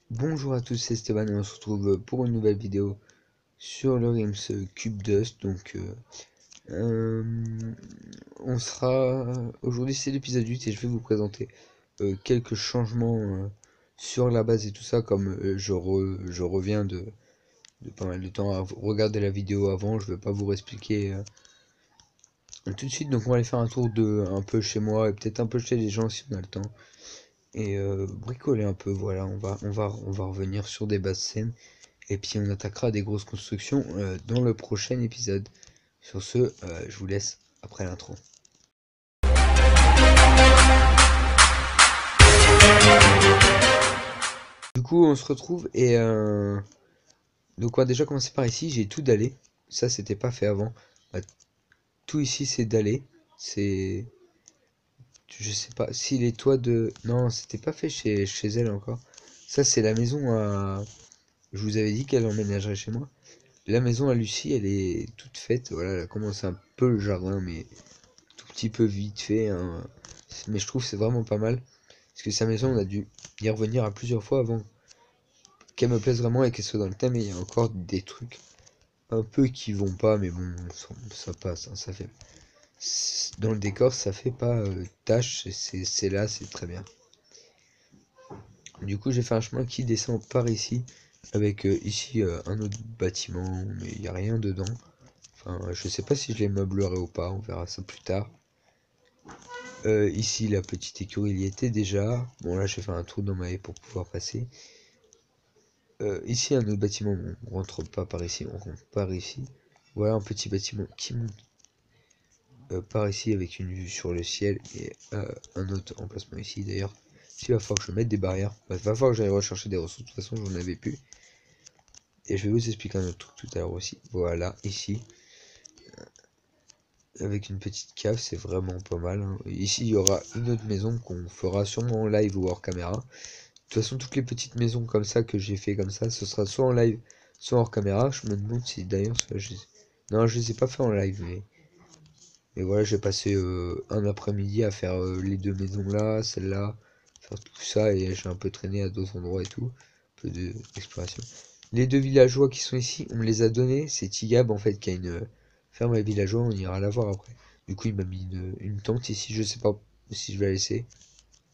Bonjour à tous, c'est Stéban et on se retrouve pour une nouvelle vidéo sur le Rims Cube Dust. On sera... Aujourd'hui c'est l'épisode 8 et je vais vous présenter quelques changements sur la base et tout ça. Comme je reviens de pas mal de temps à regarder la vidéo avant, je vais pas vous réexpliquer tout de suite. Donc on va aller faire un tour un peu chez moi et peut-être un peu chez les gens si on a le temps. Et bricoler un peu, voilà, on va revenir sur des bases saines. Et puis on attaquera des grosses constructions dans le prochain épisode. Sur ce, je vous laisse après l'intro. Du coup, on se retrouve et donc on va déjà commencer par ici. J'ai tout dallé. Ça, c'était pas fait avant. Bah, tout ici, c'est dallé. C'est, je sais pas si les toits de, non, c'était pas fait chez elle encore. Ça, c'est la maison à. Je vous avais dit qu'elle emménagerait chez moi. La maison à Lucie, elle est toute faite. Voilà, elle a commencé un peu le jardin, mais tout petit peu vite fait, hein. Mais je trouve que c'est vraiment pas mal. Parce que sa maison, on a dû y revenir à plusieurs fois avant qu'elle me plaise vraiment et qu'elle soit dans le thème. Et il y a encore des trucs un peu qui vont pas, mais bon, ça passe, hein, ça fait. Dans le décor, ça fait pas tâche, c'est là, c'est très bien. Du coup, j'ai fait un chemin qui descend par ici, avec ici un autre bâtiment, mais il n'y a rien dedans. Enfin, je sais pas si je les meublerai ou pas, on verra ça plus tard. Ici, la petite écurie, il y était déjà. Bon, là, j'ai fait un trou dans ma haie pour pouvoir passer. Ici, un autre bâtiment. Bon, on rentre pas par ici, on rentre par ici. Voilà un petit bâtiment qui monte par ici avec une vue sur le ciel et un autre emplacement ici. D'ailleurs, il va falloir que je mette des barrières. Bah, il va falloir que j'aille rechercher des ressources. De toute façon, j'en avais plus. Et je vais vous expliquer un autre truc tout à l'heure aussi. Voilà, ici. Avec une petite cave, c'est vraiment pas mal, hein. Ici, il y aura une autre maison qu'on fera sûrement en live ou hors caméra. De toute façon, toutes les petites maisons comme ça que j'ai fait comme ça, ce sera soit en live, soit hors caméra. Je me demande si d'ailleurs, non, je les ai pas fait en live, mais voilà, j'ai passé un après-midi à faire les deux maisons là, celle-là, faire tout ça et j'ai un peu traîné à d'autres endroits et tout, un peu d'exploration. Les deux villageois qui sont ici, on me les a donnés. C'est Tigab en fait qui a une ferme à villageois, on ira la voir après. Du coup, il m'a mis une tente ici, je sais pas si je vais la laisser.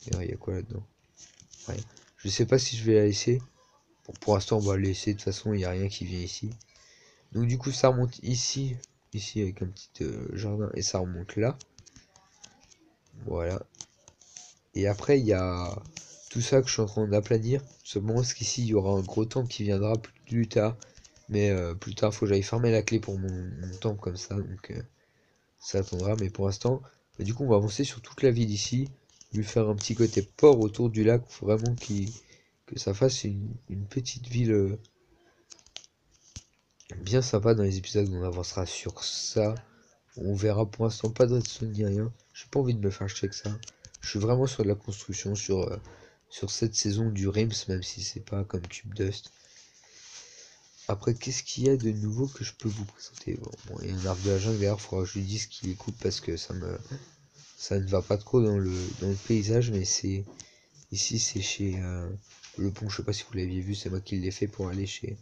Il y a quoi là-dedans? Rien. Je sais pas si je vais la laisser. Bon, pour l'instant, on va la laisser. De toute façon, il n'y a rien qui vient ici. Donc, du coup, ça remonte ici. Ici, avec un petit jardin. Et ça remonte là. Voilà. Et après, il y a tout ça que je suis en train d'aplanir. Seulement, parce qu'ici, il y aura un gros temple qui viendra plus tard. Mais plus tard, faut que j'aille fermer la clé pour mon temple comme ça. Donc, ça attendra. Mais pour l'instant, bah, du coup, on va avancer sur toute la ville ici. Lui faire un petit côté port autour du lac. Faut vraiment que ça fasse une petite ville bien sympa. Dans les épisodes où on avancera sur ça. On verra pour l'instant pas de redstone ni rien. J'ai pas envie de me faire check ça. Je suis vraiment sur de la construction, sur cette saison du Rims, même si c'est pas comme Cube Dust. Après, qu'est-ce qu'il y a de nouveau que je peux vous présenter? Bon, il y a un arbre de la jungle, d'ailleurs, il faudra que je lui dise qu'il coupe parce que ça ne va pas trop dans le paysage, mais c'est ici, c'est chez le pont. Je sais pas si vous l'aviez vu, c'est moi qui l'ai fait pour aller chez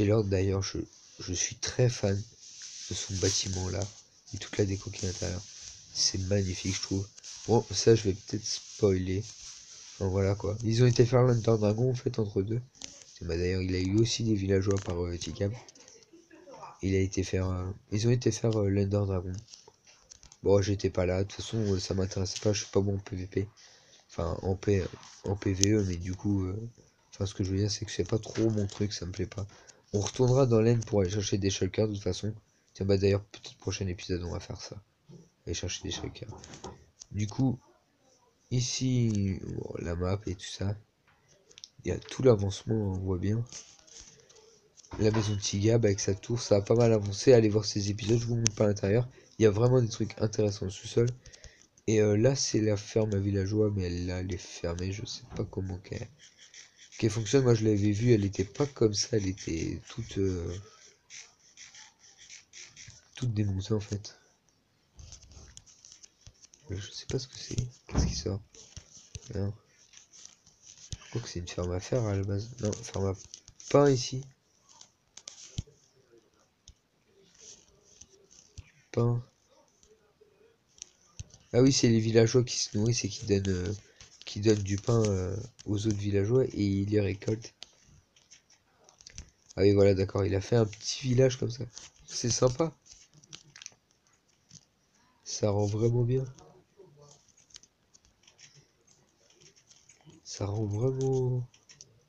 Lord. D'ailleurs, je suis très fan de son bâtiment là et toute la déco qui est à l'intérieur. C'est magnifique, je trouve. Bon, ça, je vais peut-être spoiler. Enfin, voilà quoi. Ils ont été faire l'Under Dragon en fait entre deux. Bah, d'ailleurs, il a eu aussi des villageois par Ticam. Il a été faire, ils ont été faire l'Under Dragon. Bon, j'étais pas là. De toute façon, ça m'intéressait pas. Je suis pas bon en PVP. Enfin, en PVE, mais du coup, enfin, ce que je veux dire, c'est que c'est pas trop mon truc. Ça me plaît pas. On retournera dans l'End pour aller chercher des shulkers de toute façon. Tiens, bah d'ailleurs, peut-être prochain épisode, on va faire ça. Aller chercher des shulkers. Du coup, ici, bon, la map et tout ça. Il y a tout l'avancement, on voit bien. La maison de Tigab avec sa tour, ça a pas mal avancé. Allez voir ces épisodes, je vous montre pas l'intérieur. Il y a vraiment des trucs intéressants au sous-sol. Et là, c'est la ferme à villageois, mais elle est fermée. Je sais pas comment qu'elle fonctionne. Moi, je l'avais vue, elle était pas comme ça. Elle était toute démontée en fait. Je sais pas ce que c'est. Qu'est-ce qui sort? Rien. crois que c'est une ferme à fer à la base. Non, ferme à pain ici. Pain. Ah oui, c'est les villageois qui se nourrissent et qui donnent du pain aux autres villageois et ils les récoltent. Ah oui, voilà, d'accord, il a fait un petit village comme ça. C'est sympa. Ça rend vraiment bien. Ça rend vraiment...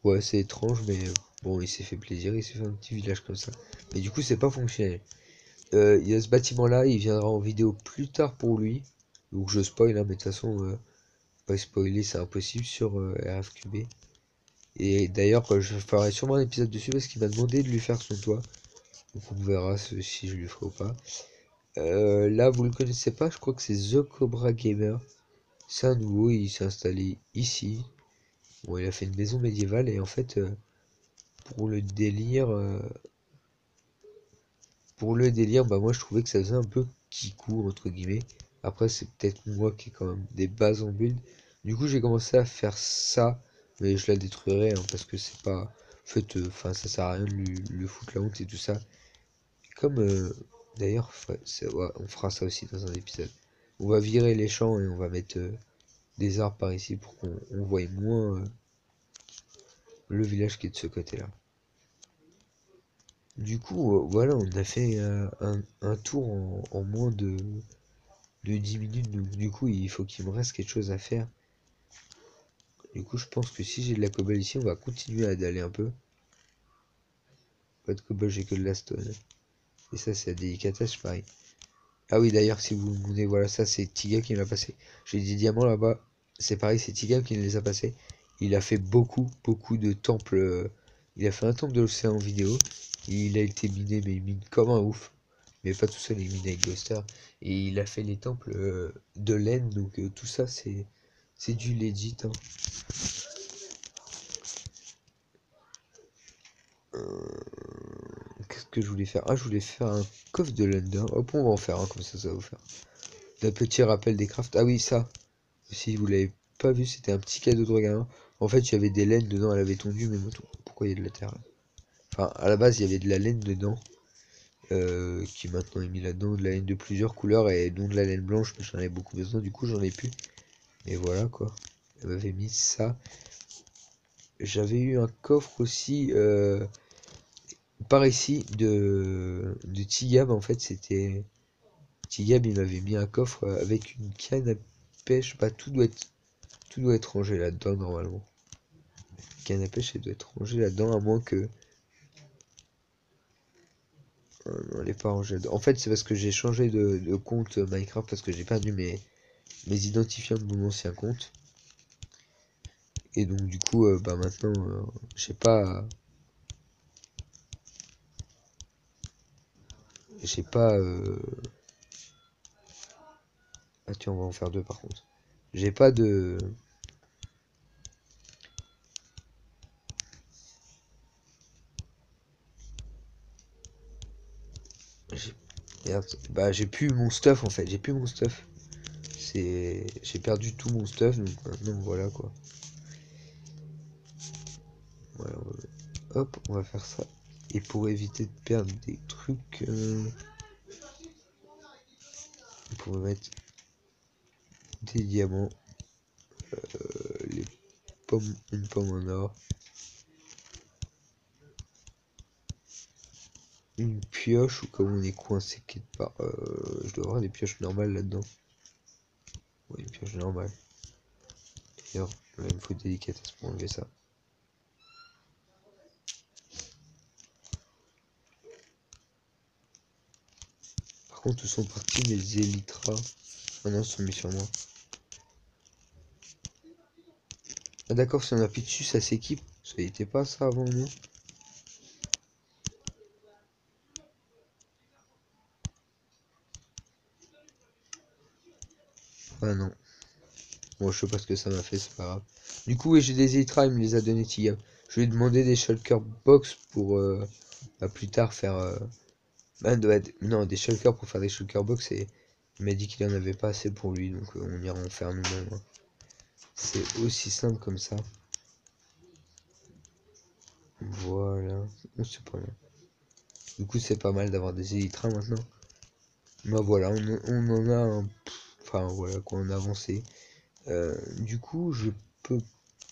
Ouais, c'est étrange, mais bon, il s'est fait plaisir, il s'est fait un petit village comme ça. Mais du coup, c'est pas fonctionnel. Il y a ce bâtiment-là, il viendra en vidéo plus tard pour lui. Donc je spoil, hein, mais de toute façon, pas spoiler, c'est impossible sur RFQB. Et d'ailleurs, je ferai sûrement un épisode dessus parce qu'il m'a demandé de lui faire son toit. Donc on verra si je lui ferai ou pas. Là, vous le connaissez pas, je crois que c'est The Cobra Gamer. C'est un nouveau, il s'est installé ici. Bon, il a fait une maison médiévale et en fait, pour le délire, bah moi je trouvais que ça faisait un peu kikou entre guillemets. Après, c'est peut-être moi qui ai quand même des bases en build. Du coup, j'ai commencé à faire ça, mais je la détruirai hein, parce que c'est pas. En fait, enfin, ça sert à rien de lui foutre la honte et tout ça. Comme d'ailleurs, ouais, on fera ça aussi dans un épisode. On va virer les champs et on va mettre des arbres par ici pour qu'on voie moins le village qui est de ce côté-là. Du coup, voilà, on a fait un tour en moins de 10 minutes. Donc, du coup, il faut qu'il me reste quelque chose à faire. Du coup, je pense que si j'ai de la cobble ici, on va continuer à d'aller un peu. Pas de cobble, j'ai que de la stone. Et ça, c'est la délicatesse, pareil. Ah oui, d'ailleurs, si vous me demandez, voilà, ça, c'est Tiga qui me l'a passé. J'ai des diamants là-bas. C'est pareil, c'est Tiga qui me les a passés. Il a fait beaucoup de temples. Il a fait un temple de l'océan en vidéo. Il a été miné, mais il mine comme un ouf. Mais pas tout seul, il mine avec Ghoster. Et il a fait les temples de laine. Donc tout ça, c'est du legit. Hein. Qu'est-ce que je voulais faire? Ah, je voulais faire un coffre de l'Under. Hop, on va en faire un, comme ça va vous faire. D'un petit rappel des crafts. Ah oui, ça. Si vous l'avez pas vu, c'était un petit cadeau de regain. En fait, il y avait des laines dedans, elle avait tondu mes moutons. Pourquoi il y a de la terre là? Enfin, à la base, il y avait de la laine dedans. Qui maintenant est mis là-dedans. De la laine de plusieurs couleurs et dont de la laine blanche, mais j'en avais beaucoup besoin. Du coup, j'en ai plus. Et voilà quoi. Elle m'avait mis ça. J'avais eu un coffre aussi. Par ici de Tigab. En fait, c'était. Tigab, il m'avait mis un coffre avec une canne à pêche. Bah, tout doit être rangé là-dedans normalement. Canne à pêche, elle doit être rangée là-dedans, à moins que. Non, elle est pas rangée là-dedans. En fait, c'est parce que j'ai changé de compte Minecraft parce que j'ai perdu mes identifiants de mon ancien compte. Et donc, du coup, bah maintenant, je sais pas. J'ai pas. Ah, tiens, on va en faire deux par contre. J'ai pas de. Merde. Bah, j'ai plus mon stuff en fait. J'ai plus mon stuff. J'ai perdu tout mon stuff, donc maintenant, voilà quoi. Voilà, hop, on va faire ça. Et pour éviter de perdre des trucs, on pourrait mettre des diamants, les pommes, une pomme en or, une pioche ou comme on est coincé quelque part. Je dois avoir des pioches normales là-dedans. Ouais, une pioche normale. D'ailleurs, il me faut des délicatesse pour enlever ça. Par contre, où sont partis les élytras? Ah non, ils sont mis sur moi. Ah d'accord, si on appuie dessus, ça s'équipe. Ça n'était pas ça avant, non? Ah non. Bon, je sais pas ce que ça m'a fait, c'est pas grave. Du coup, oui, j'ai des élytras, il me les a donné Tigam. Je lui ai demandé des shulker box pour bah, plus tard faire... non, des shulkers pour faire des shulker box et il m'a dit qu'il en avait pas assez pour lui, donc on ira en faire nous-mêmes. Hein. C'est aussi simple comme ça. bon, c'est pas mal. Du coup, c'est pas mal d'avoir des élytres maintenant. Bah voilà, on en a un... Enfin voilà, quoi, on a avancé. Du coup, je peux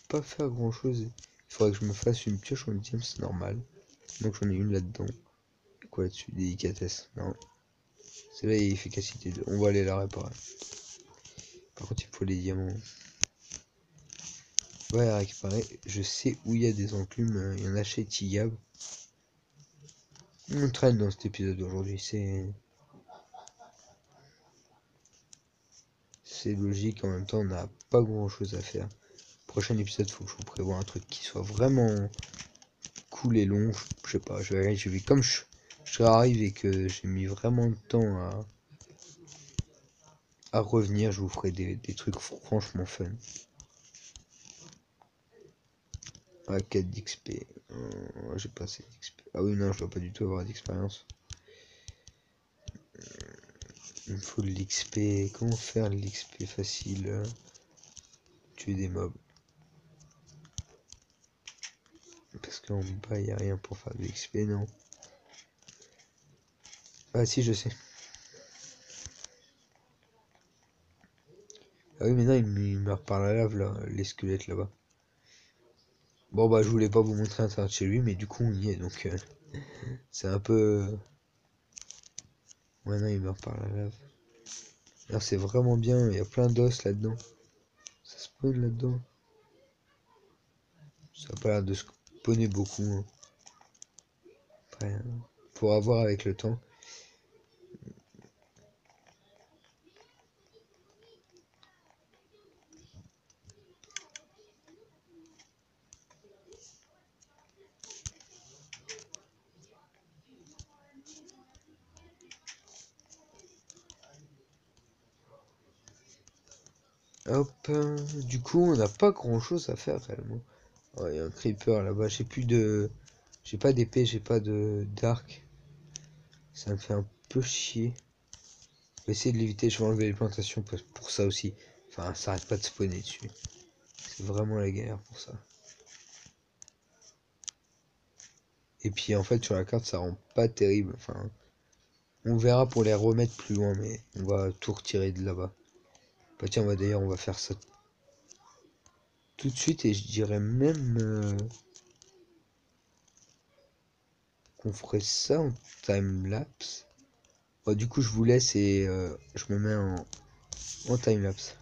pas faire grand chose. Il faudrait que je me fasse une pioche en lithium, c'est normal. Donc j'en ai une là-dedans. Quoi là-dessus? Délicatesse. Non. C'est là efficacité 2. On va aller la réparer. Par contre, il faut les diamants. On va la récupérer. Je sais où il y a des enclumes. Il y en a chez Tigab. On traîne dans cet épisode d'aujourd'hui. C'est logique. En même temps, on n'a pas grand chose à faire. Prochain épisode, faut que je vous prévoie un truc qui soit vraiment cool et long. Je sais pas. Je vais comme je serais arrivé et que j'ai mis vraiment de temps à revenir. Je vous ferai des trucs franchement fun. Ah, 4 d'XP. J'ai pas assez d'XP. Ah oui, non, je dois pas du tout avoir d'expérience. Il me faut de l'XP. Comment faire de l'XP facile? Tuer des mobs. Parce qu'en bas, il n'y a rien pour faire de l'XP, non. Ah si, je sais. Ah oui, mais non, il meurt par la lave, là, les squelettes là-bas. Bon, bah, je voulais pas vous montrer l'intérieur de chez lui, mais du coup, on y est, donc c'est un peu... Ouais, non, il meurt par la lave. Alors, c'est vraiment bien, il y a plein d'os là-dedans. Ça spawn là-dedans. Ça a pas l'air de spawner beaucoup. Hein. Après, faut avoir avec le temps. Hop, du coup, on n'a pas grand-chose à faire réellement. Oh, il y a un creeper là-bas. J'ai pas d'épée, j'ai pas de d'arc. Ça me fait un peu chier. Je vais essayer de l'éviter. Je vais enlever les plantations pour ça aussi. Enfin, ça arrête pas de spawner dessus. C'est vraiment la galère pour ça. Et puis en fait, sur la carte, ça rend pas terrible. Enfin, on verra pour les remettre plus loin, mais on va tout retirer de là-bas. Bah tiens, d'ailleurs, on va faire ça tout de suite et je dirais même qu'on ferait ça en time-lapse. Bon, du coup, je vous laisse et je me mets en time-lapse.